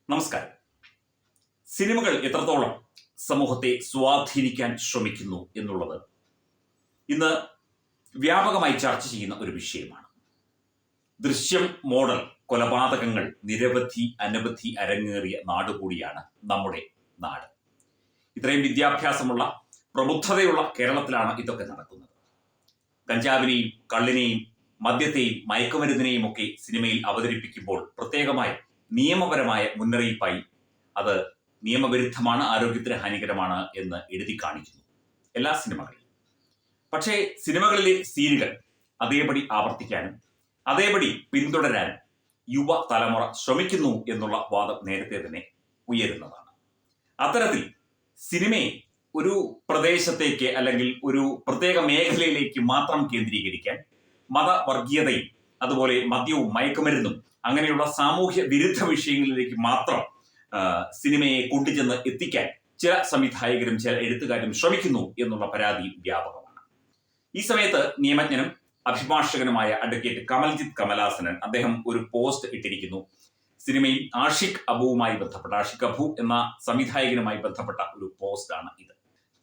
നമസ്കാരം. സിനിമകൾ എത്രത്തോളം സമൂഹത്തെ സ്വാധീനിക്കാൻ ശ്രമിക്കുന്നു എന്നുള്ളത് ഇന്ന് വ്യാപകമായി ചർച്ച ചെയ്യുന്ന ഒരു വിഷയമാണ്. ദൃശ്യം മോഡൽ കൊലപാതകങ്ങൾ അനവധി അരങ്ങേറിയ നാടുകൂടിയാണ് നമ്മുടെ നാട്. ഇത്രയും വിദ്യാഭ്യാസമുള്ള പ്രബുദ്ധതയുള്ള കേരളത്തിലാണ് ഇതൊക്കെ നടക്കുന്നത്. കഞ്ചാവിനെയും കള്ളിനെയും മദ്യത്തെയും മയക്കുമരുന്നിനെയും ഒക്കെ സിനിമയിൽ അവതരിപ്പിക്കുമ്പോൾ പ്രത്യേകമായി നിയമപരമായ മുന്നറിയിപ്പായി അത് നിയമവിരുദ്ധമാണ്, ആരോഗ്യത്തിന് ഹാനികരമാണ് എന്ന് എഴുതി കാണിക്കുന്നു എല്ലാ സിനിമകളിലും. പക്ഷേ സിനിമകളിലെ സീനുകൾ അതേപടി ആവർത്തിക്കാനും അതേപടി പിന്തുടരാനും യുവ തലമുറ ശ്രമിക്കുന്നു എന്നുള്ള വാദം നേരത്തെ തന്നെ ഉയരുന്നതാണ്. അത്തരത്തിൽ സിനിമയെ ഒരു പ്രദേശത്തേക്ക് അല്ലെങ്കിൽ ഒരു പ്രത്യേക മേഖലയിലേക്ക് മാത്രം കേന്ദ്രീകരിക്കാൻ മതവർഗീയതയും അതുപോലെ മദ്യവും മയക്കുമരുന്നും അങ്ങനെയുള്ള സാമൂഹ്യ വിരുദ്ധ വിഷയങ്ങളിലേക്ക് മാത്രം സിനിമയെ കൊണ്ടുചെന്ന് എത്തിക്കാൻ ചില സംവിധായകരും ചില എഴുത്തുകാരും ശ്രമിക്കുന്നു എന്നുള്ള പരാതി വ്യാപകമാണ്. ഈ സമയത്ത് നിയമജ്ഞനും അഭിഭാഷകനുമായ അഡ്വക്കേറ്റ് കമൽജിത്ത് കമലാസനൻ അദ്ദേഹം ഒരു പോസ്റ്റ് ഇട്ടിരിക്കുന്നു. സിനിമയിൽ ആഷിഖ് അബുവുമായി ബന്ധപ്പെട്ട ആഷിഖ് അബു എന്ന സംവിധായകനുമായി ബന്ധപ്പെട്ട ഒരു പോസ്റ്റാണ് ഇത്.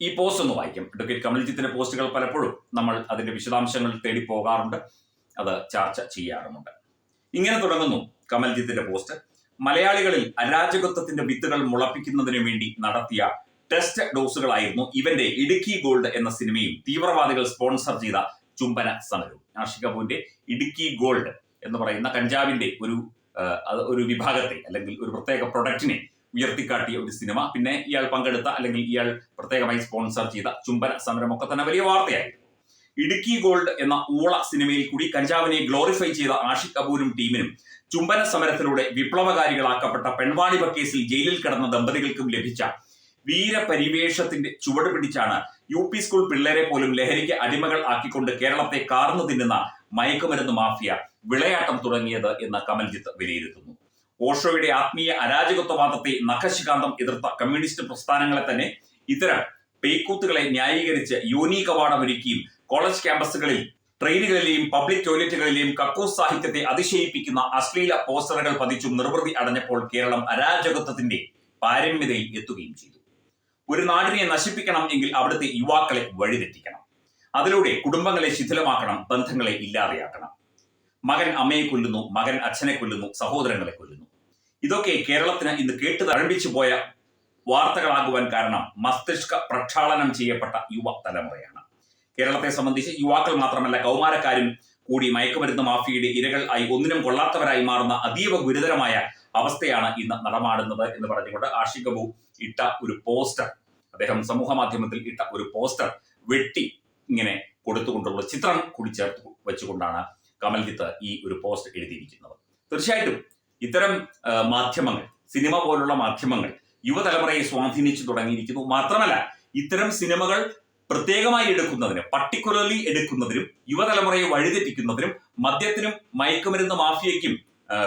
ഈ പോസ്റ്റ് ഒന്ന് വായിക്കാം. അഡ്വക്കേറ്റ് കമൽജിത്തിന്റെ പോസ്റ്റുകൾ പലപ്പോഴും നമ്മൾ അതിന്റെ വിശദാംശങ്ങൾ തേടി പോകാറുണ്ട്, അത് ചർച്ച ചെയ്യാറുമുണ്ട്. ഇങ്ങനെ തുടങ്ങുന്നു കമൽജിത്തിന്റെ പോസ്റ്റ്. മലയാളികളിൽ അരാജകത്വത്തിന്റെ വിത്തുകൾ മുളപ്പിക്കുന്നതിന് വേണ്ടി നടത്തിയ ടെസ്റ്റ് ഡോസുകളായിരുന്നു ഇവന്റെ ഇടുക്കി ഗോൾഡ് എന്ന സിനിമയും തീവ്രവാദികൾ സ്പോൺസർ ചെയ്ത ചുംബന സമരവും. ആഷിഖ് അബുവിന്റെ ഇടുക്കി ഗോൾഡ് എന്ന് പറയുന്ന കഞ്ചാവിന്റെ ഒരു വിഭാഗത്തെ അല്ലെങ്കിൽ ഒരു പ്രത്യേക പ്രൊഡക്റ്റിനെ ഉയർത്തിക്കാട്ടിയ ഒരു സിനിമ, പിന്നെ ഇയാൾ പങ്കെടുത്ത അല്ലെങ്കിൽ ഇയാൾ പ്രത്യേകമായി സ്പോൺസർ ചെയ്ത ചുംബന സമരമൊക്കെ തന്നെ വലിയ വാർത്തയായിരുന്നു. ഇടുക്കി ഗോൾഡ് എന്ന ഊള സിനിമയിൽ കൂടി കഞ്ചാവിനെ ഗ്ലോറിഫൈ ചെയ്ത ആഷിഖ് അബുവിനും ടീമിനും ചുംബന സമരത്തിലൂടെ വിപ്ലവകാരികളാക്കപ്പെട്ട പെൺവാണിഭ കേസിൽ ജയിലിൽ കിടന്ന ദമ്പതികൾക്കും ലഭിച്ച വീരപരിവേഷത്തിന്റെ ചുവട് പിടിച്ചാണ് UP സ്കൂൾ പിള്ളേരെ പോലും ലഹരിക്ക് അടിമകൾ ആക്കിക്കൊണ്ട് കേരളത്തെ കാർന്നു തിന്നുന്ന മയക്കുമരുന്ന് മാഫിയ വിളയാട്ടം തുടങ്ങിയത് എന്ന് കമൽജിത്ത് വിലയിരുത്തുന്നു. ഓഷോയുടെ ആത്മീയ അരാജകത്വവാദത്തെ നഖശികാന്തം എതിർത്ത കമ്മ്യൂണിസ്റ്റ് പ്രസ്ഥാനങ്ങളെ തന്നെ ഇത്തരം പേക്കൂത്തുകളെ ന്യായീകരിച്ച് യോനി കവാടമൊരുക്കിയും കോളേജ് ക്യാമ്പസുകളിൽ, ട്രെയിനുകളിലെയും പബ്ലിക് ടോയ്ലറ്റുകളിലെയും കക്കൂസ് സാഹിത്യത്തെ അതിശയിപ്പിക്കുന്ന അശ്ലീല പോസ്റ്ററുകൾ പതിച്ചും നിർവൃതി അടഞ്ഞപ്പോൾ കേരളം അരാജകത്വത്തിന്റെ പാരമ്യതയിൽ എത്തുകയും ചെയ്തു. ഒരു നാടിനെ നശിപ്പിക്കണം എങ്കിൽ അവിടുത്തെ യുവാക്കളെ വഴിതെറ്റിക്കണം. അതിലൂടെ കുടുംബങ്ങളെ ശിഥിലമാക്കണം, ബന്ധങ്ങളെ ഇല്ലാതെയാക്കണം. മകൻ അമ്മയെ കൊല്ലുന്നു, മകൻ അച്ഛനെ കൊല്ലുന്നു, സഹോദരങ്ങളെ കൊല്ലുന്നു. ഇതൊക്കെ കേരളത്തിന് ഇന്ന് കേട്ട് തഴമ്പിച്ചു പോയ വാർത്തകളാകുവാൻ കാരണം മസ്തിഷ്ക പ്രക്ഷാളനം ചെയ്യപ്പെട്ട യുവ തലമുറയാണ്. കേരളത്തെ സംബന്ധിച്ച് യുവാക്കൾ മാത്രമല്ല കൗമാരക്കാരും കൂടി മയക്കുമരുന്ന് മാഫിയയുടെ ഇരകൾ ആയി ഒന്നിനും കൊള്ളാത്തവരായി മാറുന്ന അതീവ ഗുരുതരമായ അവസ്ഥയാണ് ഇന്ന് നടമാടുന്നത് എന്ന് പറഞ്ഞുകൊണ്ട് ആഷിഖ് അബു ഇട്ട ഒരു പോസ്റ്റർ, അദ്ദേഹം സമൂഹ മാധ്യമത്തിൽ ഇട്ട ഒരു പോസ്റ്റർ വെട്ടി ഇങ്ങനെ കൊടുത്തുകൊണ്ടുള്ള ചിത്രം കൂടി ചേർത്ത് വെച്ചുകൊണ്ടാണ് കമൽജിത്ത് ഈ ഒരു പോസ്റ്റ് എഴുതിയിരിക്കുന്നത്. തീർച്ചയായിട്ടും ഇത്തരം മാധ്യമങ്ങൾ, സിനിമ പോലുള്ള മാധ്യമങ്ങൾ യുവതലമുറയെ സ്വാധീനിച്ചു തുടങ്ങിയിരിക്കുന്നു. മാത്രമല്ല ഇത്തരം സിനിമകൾ പ്രത്യേകമായി എടുക്കുന്നതിനും പർട്ടിക്കുലർലി എടുക്കുന്നതിനും യുവതലമുറയെ വഴിതെറ്റിക്കുന്നതിനും മദ്യത്തിനും മയക്കുമരുന്ന് മാഫിയയ്ക്കും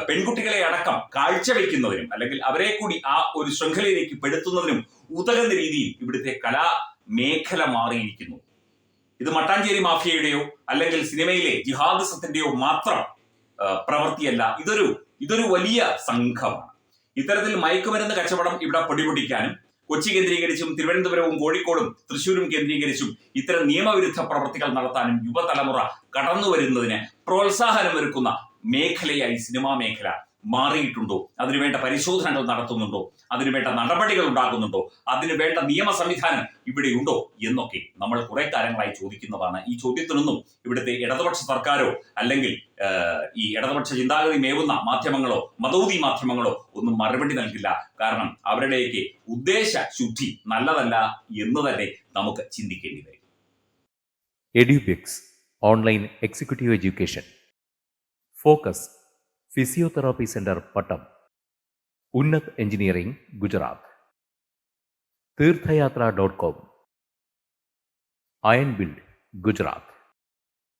പെൺകുട്ടികളെ അടക്കം കാഴ്ചവെക്കുന്നതിനും അല്ലെങ്കിൽ അവരെ കൂടി ആ ഒരു ശൃംഖലയിലേക്ക് പെടുത്തുന്നതിനും ഉതകുന്ന രീതിയിൽ ഇവിടുത്തെ കലാമേഖല മാറിയിരിക്കുന്നു. ഇത് മട്ടാഞ്ചേരി മാഫിയയുടെയോ അല്ലെങ്കിൽ സിനിമയിലെ ജിഹാദിസത്തിന്റെയോ മാത്രം പ്രവൃത്തിയല്ല, ഇതൊരു വലിയ സംഘമാണ്. ഇത്തരത്തിൽ മയക്കുമരുന്ന് കച്ചവടം ഇവിടെ പൊടിപൊടിക്കാനും കൊച്ചി കേന്ദ്രീകരിച്ചും തിരുവനന്തപുരവും കോഴിക്കോടും തൃശ്ശൂരും കേന്ദ്രീകരിച്ചും ഇത്തരം നിയമവിരുദ്ധ പ്രവൃത്തികൾ നടത്താനും യുവതലമുറ കടന്നു വരുന്നതിന് പ്രോത്സാഹനമൊരുക്കുന്ന മേഖലയായി സിനിമാ മേഖല മാറിയിട്ടുണ്ടോ? അതിനുവേണ്ട പരിശോധനകൾ നടത്തുന്നുണ്ടോ? അതിനുവേണ്ട നടപടികൾ ഉണ്ടാകുന്നുണ്ടോ? അതിനുവേണ്ട നിയമ സംവിധാനം ഇവിടെ ഉണ്ടോ എന്നൊക്കെ നമ്മൾ കുറെ കാലങ്ങളായി ചോദിക്കുന്നതാണ്. ഈ ചോദ്യത്തിനൊന്നും ഇവിടുത്തെ ഇടതുപക്ഷ സർക്കാരോ അല്ലെങ്കിൽ ഈ ഇടതുപക്ഷ ചിന്താഗതി മേവുന്ന മാധ്യമങ്ങളോ മതൗതി മാധ്യമങ്ങളോ ഒന്നും മറുപടി നൽകില്ല. കാരണം അവരുടെയൊക്കെ ഉദ്ദേശ ശുദ്ധി നല്ലതല്ല എന്ന് തന്നെ നമുക്ക് ചിന്തിക്കേണ്ടി വരും. Edubix online executive education, focus physiotherapy centre Pattom, Unnat engineering Gujarat, തീർത്ഥയാത്ര.com, അയൺ ബിൽഡ് ഗുജറാത്ത്.